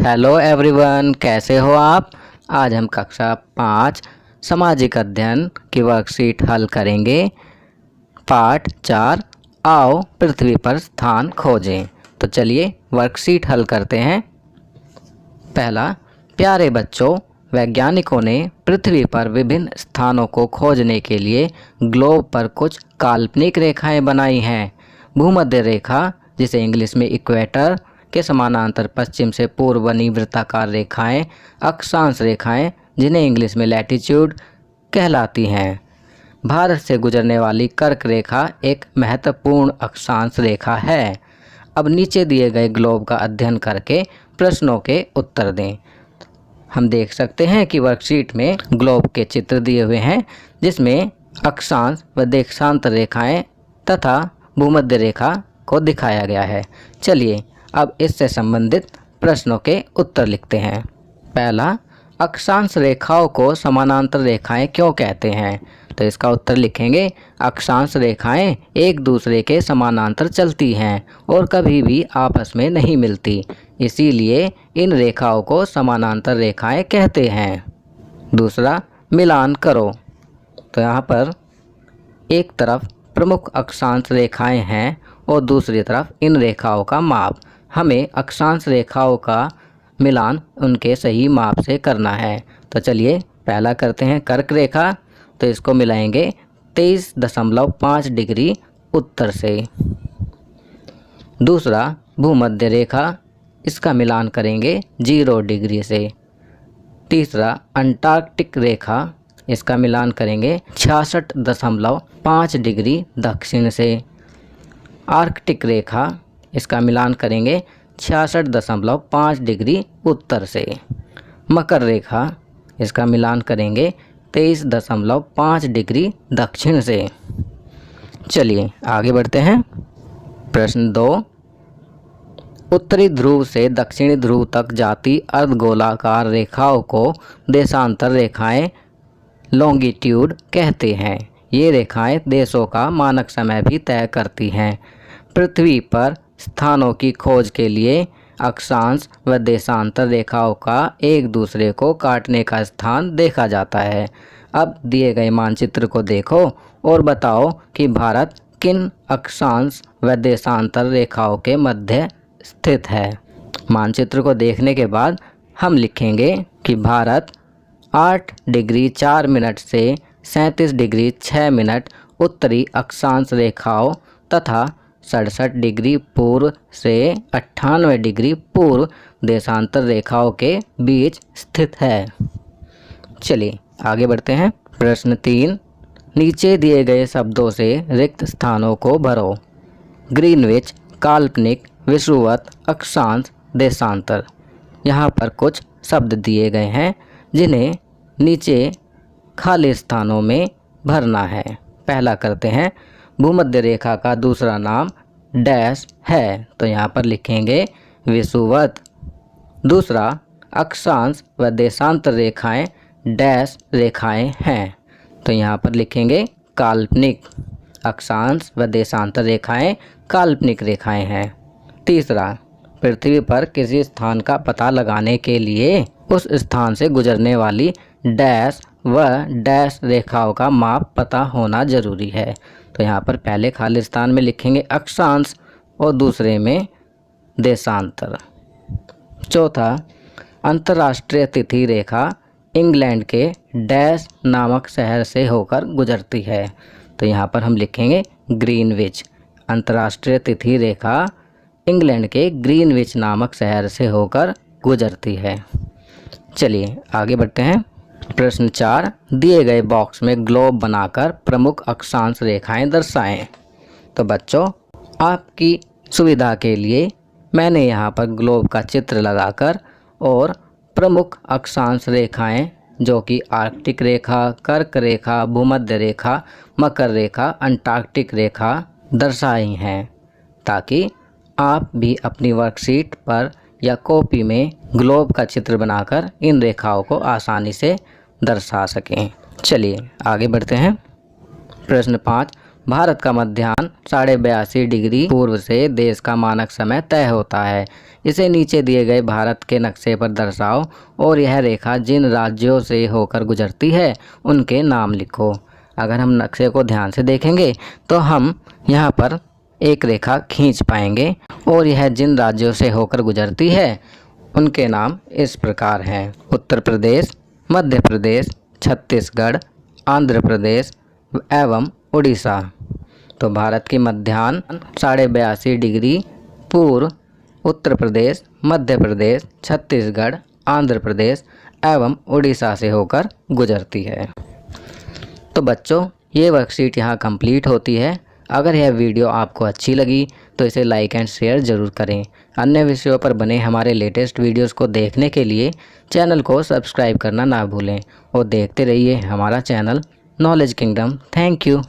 Hello everyone, कैसे हो आप। आज हम कक्षा 5 सामाजिक अध्ययन की वर्कशीट हल करेंगे। पाठ 4 आओ पृथ्वी पर स्थान खोजें। तो चलिए वर्कशीट हल करते हैं। पहला, प्यारे बच्चों, वैज्ञानिकों ने पृथ्वी पर विभिन्न स्थानों को खोजने के लिए ग्लोब पर कुछ काल्पनिक रेखाएं बनाई हैं। भूमध्य रेखा, जिसे इंग्लिश में इक्वेटर, के समानांतर पश्चिम से पूर्व बनी वृत्ताकार रेखाएं अक्षांश रेखाएं, जिन्हें इंग्लिश में लैटिट्यूड कहलाती हैं। भारत से गुजरने वाली कर्क रेखा एक महत्वपूर्ण अक्षांश रेखा है। अब नीचे दिए गए ग्लोब का अध्ययन करके प्रश्नों के उत्तर दें। हम देख सकते हैं कि वर्कशीट में ग्लोब के चित्र दिए हुए हैं, जिसमें अक्षांश व देशांतर रेखाएं तथा भूमध्य रेखा को दिखाया गया है। चलिए अब इससे संबंधित प्रश्नों के उत्तर लिखते हैं। पहला, अक्षांश रेखाओं को समानांतर रेखाएं क्यों कहते हैं। तो इसका उत्तर लिखेंगे, अक्षांश रेखाएं एक दूसरे के समानांतर चलती हैं और कभी भी आपस में नहीं मिलती, इसीलिए इन रेखाओं को समानांतर रेखाएं कहते हैं। दूसरा, मिलान करो। तो यहाँ पर एक तरफ प्रमुख अक्षांश रेखाएं हैं और दूसरी तरफ इन रेखाओं का माप। हमें अक्षांश रेखाओं का मिलान उनके सही माप से करना है। तो चलिए पहला करते हैं कर्क रेखा। तो इसको मिलाएंगे 23.5 डिग्री उत्तर से। दूसरा, भूमध्य रेखा, इसका मिलान करेंगे 0 डिग्री से। तीसरा, अंटार्कटिक रेखा, इसका मिलान करेंगे 66.5 डिग्री दक्षिण से। आर्कटिक रेखा, इसका मिलान करेंगे 66.5 डिग्री उत्तर से। मकर रेखा, इसका मिलान करेंगे 23.5 डिग्री दक्षिण से। चलिए आगे बढ़ते हैं। प्रश्न 2, उत्तरी ध्रुव से दक्षिणी ध्रुव तक जाती अर्धगोलाकार रेखाओं को देशांतर रेखाएं लॉन्गिट्यूड कहते हैं। ये रेखाएं देशों का मानक समय भी तय करती हैं। पृथ्वी पर स्थानों की खोज के लिए अक्षांश व देशांतर रेखाओं का एक दूसरे को काटने का स्थान देखा जाता है। अब दिए गए मानचित्र को देखो और बताओ कि भारत किन अक्षांश व देशांतर रेखाओं के मध्य स्थित है। मानचित्र को देखने के बाद हम लिखेंगे कि भारत 8 डिग्री 4 मिनट से 37 डिग्री 6 मिनट उत्तरी अक्षांश रेखाओं तथा 67 डिग्री पूर्व से 98 डिग्री पूर्व देशांतर रेखाओं के बीच स्थित है। चलिए आगे बढ़ते हैं। प्रश्न 3, नीचे दिए गए शब्दों से रिक्त स्थानों को भरो। ग्रीनविच, काल्पनिक, विषुवत, अक्षांश, देशांतर। यहाँ पर कुछ शब्द दिए गए हैं जिन्हें नीचे खाली स्थानों में भरना है। पहला करते हैं, भूमध्य रेखा का दूसरा नाम डैश है। तो यहाँ पर लिखेंगे विषुवत। दूसरा, अक्षांश व देशांतर रेखाएं डैश रेखाएं हैं। तो यहाँ पर लिखेंगे काल्पनिक। अक्षांश व देशांतर रेखाएं काल्पनिक रेखाएं हैं। तीसरा, पृथ्वी पर किसी स्थान का पता लगाने के लिए उस स्थान से गुजरने वाली डैश व डैश रेखाओं का माप पता होना जरूरी है। तो यहाँ पर पहले खाली स्थान में लिखेंगे अक्षांश और दूसरे में देशांतर। चौथा, अंतर्राष्ट्रीय तिथि रेखा इंग्लैंड के डैश नामक शहर से होकर गुजरती है। तो यहाँ पर हम लिखेंगे ग्रीनविच। अंतर्राष्ट्रीय तिथि रेखा इंग्लैंड के ग्रीनविच नामक शहर से होकर गुजरती है। चलिए आगे बढ़ते हैं। प्रश्न 4, दिए गए बॉक्स में ग्लोब बनाकर प्रमुख अक्षांश रेखाएं दर्शाएं। तो बच्चों, आपकी सुविधा के लिए मैंने यहाँ पर ग्लोब का चित्र लगाकर और प्रमुख अक्षांश रेखाएं जो कि आर्कटिक रेखा, कर्क रेखा, भूमध्य रेखा, मकर रेखा, अंटार्कटिक रेखा दर्शाई हैं, ताकि आप भी अपनी वर्कशीट पर या कॉपी में ग्लोब का चित्र बनाकर इन रेखाओं को आसानी से दर्शा सकें। चलिए आगे बढ़ते हैं। प्रश्न 5, भारत का मध्याह्न 82.5 डिग्री पूर्व से देश का मानक समय तय होता है। इसे नीचे दिए गए भारत के नक्शे पर दर्शाओ और यह रेखा जिन राज्यों से होकर गुजरती है उनके नाम लिखो। अगर हम नक्शे को ध्यान से देखेंगे तो हम यहाँ पर एक रेखा खींच पाएंगे और यह जिन राज्यों से होकर गुजरती है उनके नाम इस प्रकार हैं: उत्तर प्रदेश, मध्य प्रदेश, छत्तीसगढ़, आंध्र प्रदेश एवं उड़ीसा। तो भारत की मध्याह्न 82.5 डिग्री पूर्व उत्तर प्रदेश, मध्य प्रदेश, छत्तीसगढ़, आंध्र प्रदेश एवं उड़ीसा से होकर गुजरती है। तो बच्चों, ये वर्कशीट यहाँ कंप्लीट होती है। अगर यह वीडियो आपको अच्छी लगी तो इसे लाइक एंड शेयर ज़रूर करें। अन्य विषयों पर बने हमारे लेटेस्ट वीडियोस को देखने के लिए चैनल को सब्सक्राइब करना ना भूलें और देखते रहिए हमारा channel knowledge kingdom. Thank you.